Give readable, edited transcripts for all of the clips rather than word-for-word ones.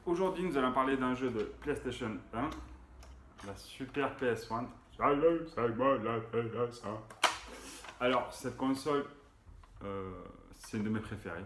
Aujourd'hui, nous allons parler d'un jeu de PlayStation 1, la Super PS1. Salut, c'est moi la PS1. Alors, cette console, c'est une de mes préférées.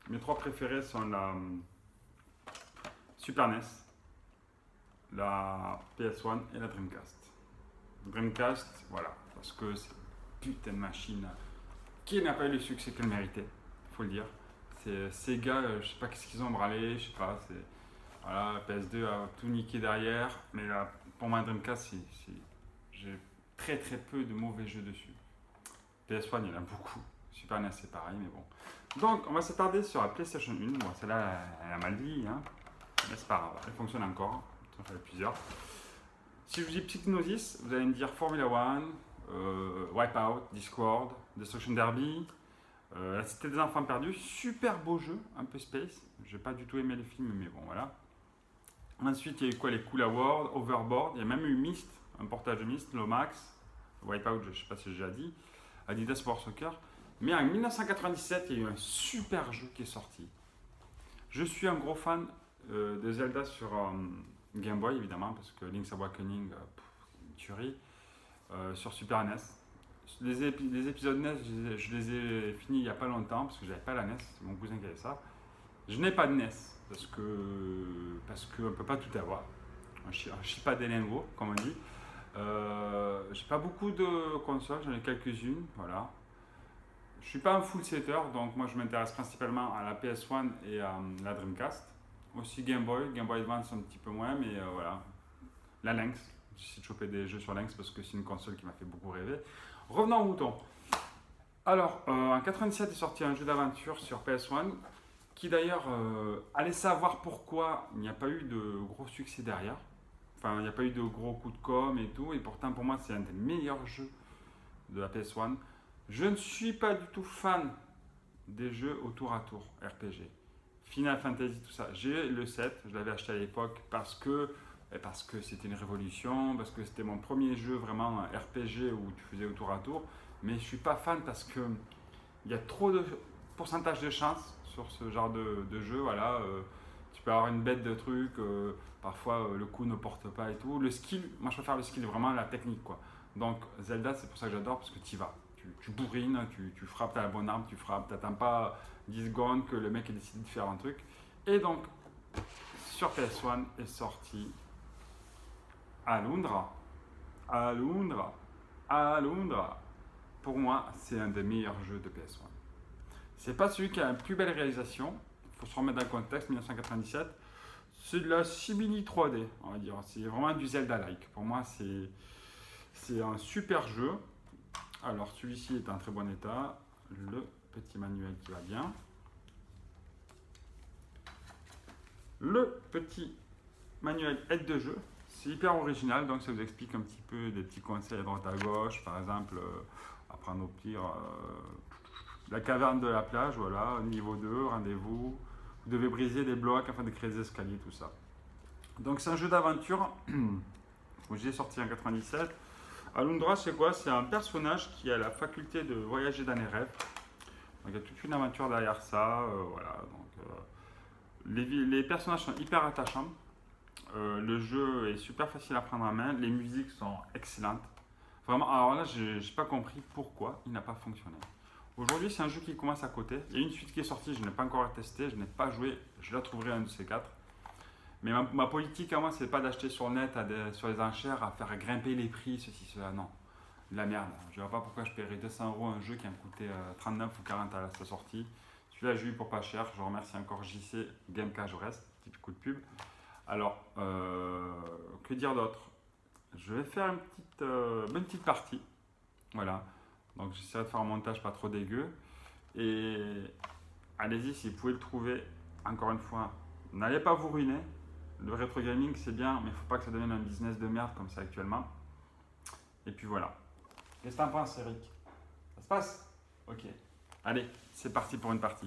Mes trois préférées sont la Super NES, la PS1 et la Dreamcast. Dreamcast, voilà, parce que c'est une putain de machine qui n'a pas eu le succès qu'elle méritait, il faut le dire. C'est Sega, je sais pas qu'est-ce qu'ils ont bralé, je sais pas, c'est... Voilà, la PS2 a tout niqué derrière, mais là, pour moi, Dreamcast, j'ai très peu de mauvais jeux dessus. PS1, il y en a beaucoup. Super NES, c'est pareil, mais bon. Donc, on va s'attarder sur la PlayStation 1. Bon, celle-là, elle a mal vieilli, hein. Mais c'est pas grave, elle fonctionne encore. J'en fais plusieurs. Si je vous dis Psychnosis, vous allez me dire Formula One, Wipeout, Discord, Destruction Derby, La Cité des Enfants Perdus. Super beau jeu, un peu space. J'ai pas du tout aimé les films, mais bon, voilà. Ensuite, il y a eu quoi? Les Cool Awards, Overboard, il y a même eu Myst, un portage de Myst, Lomax, Wipeout, je ne sais pas si j'ai déjà dit, Adidas Sport Soccer. Mais en 1997, il y a eu un super jeu qui est sorti. Je suis un gros fan de Zelda sur Game Boy, évidemment, parce que Link's Awakening, une tuerie. Sur Super NES. Les épisodes NES, je les ai finis il n'y a pas longtemps, parce que j'avais pas la NES, c'est mon cousin qui avait ça. Je n'ai pas de NES, parce qu'on ne peut pas tout avoir. Un chie pas des lingots, comme on dit. J'ai pas beaucoup de consoles, j'en ai quelques-unes, voilà. Je suis pas un full setter, donc moi je m'intéresse principalement à la PS1 et à la Dreamcast. Aussi Game Boy Advance un petit peu moins, mais voilà. La Lynx, j'essaie de choper des jeux sur Lynx parce que c'est une console qui m'a fait beaucoup rêver. Revenons au mouton. Alors, en 97 est sorti un jeu d'aventure sur PS1 qui d'ailleurs, allez savoir pourquoi il n'y a pas eu de gros succès derrière. Enfin, il n'y a pas eu de gros coups de com' et tout, et pourtant pour moi c'est un des meilleurs jeux de la PS1. Je ne suis pas du tout fan des jeux au tour à tour, RPG. Final Fantasy, tout ça. J'ai le 7, je l'avais acheté à l'époque parce que c'était une révolution, parce que c'était mon premier jeu vraiment RPG où tu faisais au tour à tour. Mais je ne suis pas fan parce que il y a trop de pourcentage de chance sur ce genre de jeu. Voilà, tu peux avoir une bête de trucs, parfois le coup ne porte pas et tout. Le skill, moi je préfère le skill, vraiment la technique quoi. Donc Zelda, c'est pour ça que j'adore, parce que tu y vas. Tu bourrines, tu frappes, tu as la bonne arme, tu frappes, tu n'attends pas 10 secondes que le mec ait décidé de faire un truc. Et donc, sur PS1 est sorti Alundra. Alundra. Alundra. Pour moi, c'est un des meilleurs jeux de PS1. C'est pas celui qui a la plus belle réalisation. Il faut se remettre dans le contexte, 1997. C'est de la simili 3D, on va dire. C'est vraiment du Zelda-like. Pour moi, c'est un super jeu. Alors, celui-ci est en très bon état. Le petit manuel qui va bien. Le petit manuel aide de jeu. C'est hyper original, donc ça vous explique un petit peu des petits conseils à droite à gauche. Par exemple, apprendre au pire la caverne de la plage, voilà, niveau 2, rendez-vous. Vous devez briser des blocs afin de créer des escaliers, tout ça. Donc c'est un jeu d'aventure où j'ai sorti en 97. Alundra, c'est quoi? C'est un personnage qui a la faculté de voyager dans les rêves. Donc il y a toute une aventure derrière ça, voilà. Donc, les personnages sont hyper attachants. Le jeu est super facile à prendre en main. Les musiques sont excellentes. Vraiment, alors là, je n'ai pas compris pourquoi il n'a pas fonctionné. Aujourd'hui, c'est un jeu qui commence à côté. Il y a une suite qui est sortie, je n'ai pas encore testé, je n'ai pas joué. Je la trouverai un de ces quatre. Mais ma politique à moi, c'est pas d'acheter sur le net, sur les enchères, à faire grimper les prix, ceci, cela. Non, de la merde. Je ne vois pas pourquoi je paierais 200 € un jeu qui a coûté 39 ou 40 à sa sortie. Celui-là, j'ai eu pour pas cher. Je remercie encore JC, Gamecage, reste. Petit coup de pub. Alors, que dire d'autre? Je vais faire une petite partie. Voilà. Donc, j'essaierai de faire un montage pas trop dégueu. Et allez-y, si vous pouvez le trouver, encore une fois, n'allez pas vous ruiner. Le rétro gaming, c'est bien, mais il ne faut pas que ça devienne un business de merde comme ça actuellement. Et puis voilà. Qu'est-ce que t'en penses, Eric? Ça se passe? Ok. Allez, c'est parti pour une partie.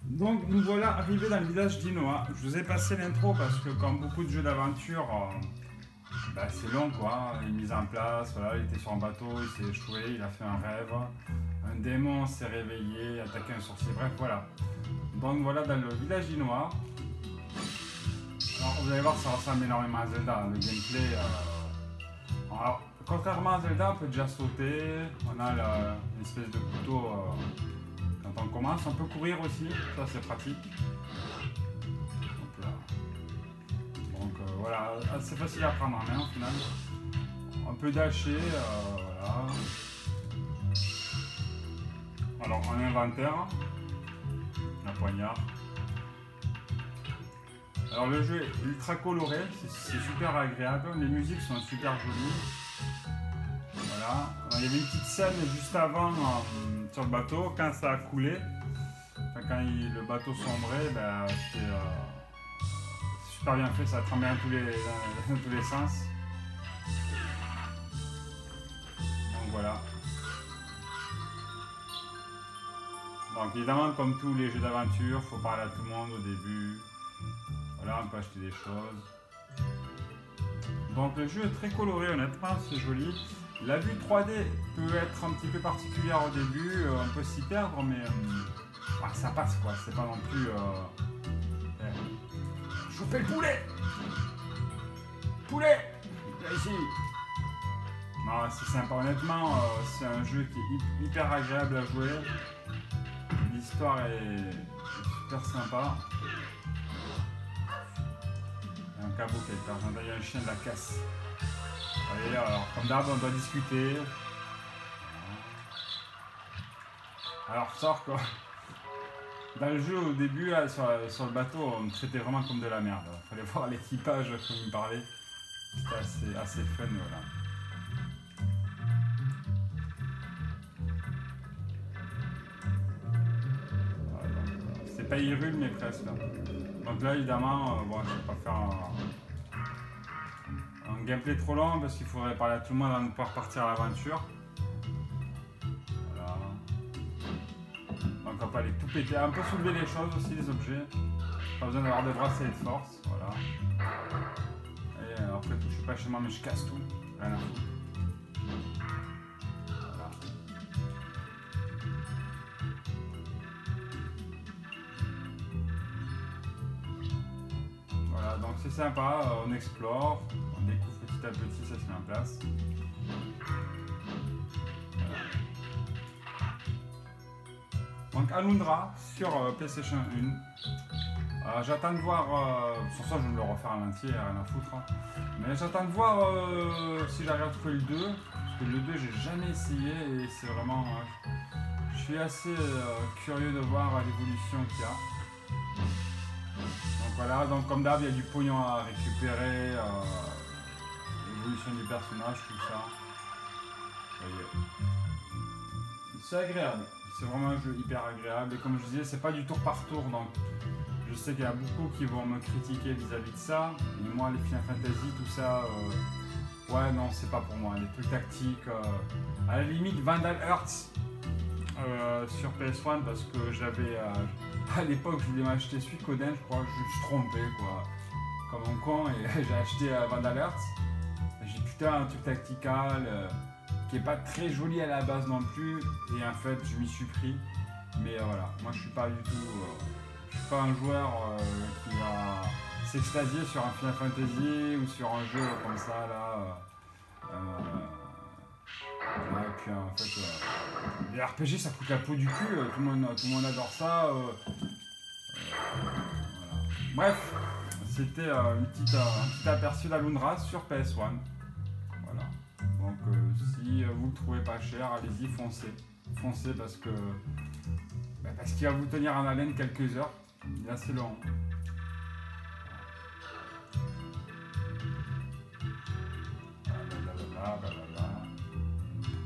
Donc, nous voilà arrivés dans le village d'Inoa. Je vous ai passé l'intro parce que, comme beaucoup de jeux d'aventure, c'est long quoi. Il est mis en place, voilà, il était sur un bateau, il s'est échoué, il a fait un rêve. Un démon s'est réveillé, attaqué un sorcier, bref, voilà. Donc, voilà dans le village d'Inoa. vous allez voir, ça ressemble énormément à Zelda. Le gameplay. Alors, contrairement à Zelda, on peut déjà sauter. On a une espèce de couteau quand on commence. On peut courir aussi, ça c'est pratique. Donc voilà, assez facile à prendre en main au final. On peut dasher, voilà. Alors en inventaire, la poignard. Alors le jeu est ultra coloré, c'est super agréable, les musiques sont super jolies. Voilà, alors, il y avait une petite scène juste avant sur le bateau, quand ça a coulé, quand le bateau sombrait, ben, c'était super bien fait, ça tremblait dans tous les sens. Donc voilà. Donc évidemment, comme tous les jeux d'aventure, il faut parler à tout le monde au début. Voilà, on peut acheter des choses. Donc le jeu est très coloré, honnêtement, c'est joli. La vue 3D peut être un petit peu particulière au début, on peut s'y perdre, mais ça passe quoi, c'est pas non plus... Je fais le poulet. Poulet. Viens ici. Non, c'est sympa, honnêtement, c'est un jeu qui est hyper agréable à jouer. L'histoire est super sympa. Il y a un cabot qui est hyper gentil, il y a un chien de la casse. Allez, alors, comme d'hab, on doit discuter. Alors, sort quoi. Dans le jeu, au début, là, sur le bateau, on me traitait vraiment comme de la merde. Il fallait voir l'équipage comme il me parlait. C'était assez fun, voilà. C'est pas Hyrule, mais presque. Là. Donc là, évidemment, bon, je vais pas faire un gameplay trop long parce qu'il faudrait parler à tout le monde avant de pouvoir partir à l'aventure. Voilà. Donc on peut aller tout péter. On peut soulever les choses aussi, les objets. Pas besoin d'avoir de bracelet de force. Voilà. Et après tout, je suis pas chez moi, mais je casse tout. Rien à foutre. Voilà. Voilà, donc c'est sympa, on explore, on découvre petit à petit, ça se met en place. Voilà. Donc Alundra sur PlayStation 1. J'attends de voir, sur ça je vais me le refaire en entier, rien à foutre. Hein. Mais j'attends de voir si j'arrive à trouver le 2. Parce que le 2 j'ai jamais essayé et c'est vraiment... je suis assez curieux de voir l'évolution qu'il y a. Donc voilà, donc comme d'hab, il y a du pognon à récupérer, l'évolution du personnage, tout ça. C'est agréable, c'est vraiment un jeu hyper agréable. Et comme je disais, c'est pas du tour par tour, donc je sais qu'il y a beaucoup qui vont me critiquer vis-à-vis de ça. Et moi, les Final Fantasy, tout ça, ouais, non, c'est pas pour moi. Les trucs tactiques, à la limite, Vandal Hearts sur PS1 parce que j'avais. À l'époque, je voulais m'acheter Suikoden, je crois, je me suis trompé, quoi. Comme un con, et j'ai acheté Vandal Hearts. J'ai putain un truc tactical qui est pas très joli à la base non plus, et en fait, je m'y suis pris. Mais voilà, moi je suis pas du tout. Je suis pas un joueur qui va s'extasier sur un Final Fantasy ou sur un jeu comme ça, là. Et puis en fait, les RPG ça coûte la peau du cul, tout le monde adore ça. Voilà. Bref, c'était un petit aperçu d'Alundra sur PS1. Voilà. Donc si vous le trouvez pas cher, allez-y, foncez. Foncez parce qu'il va vous tenir en haleine quelques heures. Il est assez long.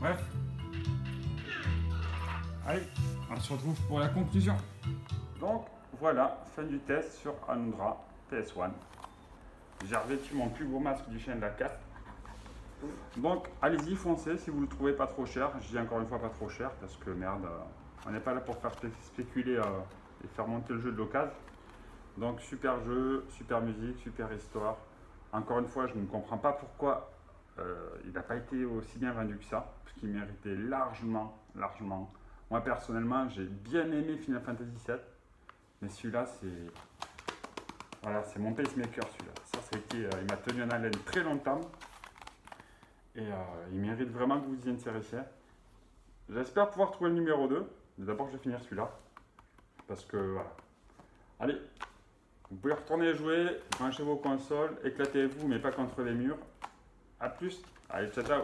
Bref. Allez, on se retrouve pour la conclusion. Donc voilà, fin du test sur Alundra PS1. J'ai revêtu mon plus beau masque du chien de la casse. Donc allez-y, foncez si vous le trouvez pas trop cher. Je dis encore une fois pas trop cher parce que merde, on n'est pas là pour faire spéculer et faire monter le jeu de l'occasion. Donc super jeu, super musique, super histoire. Encore une fois, je ne comprends pas pourquoi il n'a pas été aussi bien vendu que ça, parce qu'il méritait largement. Moi personnellement, j'ai bien aimé Final Fantasy VII, mais celui-là Voilà, c'est mon pacemaker celui-là. Ça, il m'a tenu en haleine très longtemps. Et il mérite vraiment que vous y intéressiez. J'espère pouvoir trouver le numéro 2. Mais d'abord, je vais finir celui-là. Parce que voilà. Allez, vous pouvez retourner jouer, branchez vos consoles, éclatez-vous, mais pas contre les murs. A plus. Allez, ciao, ciao.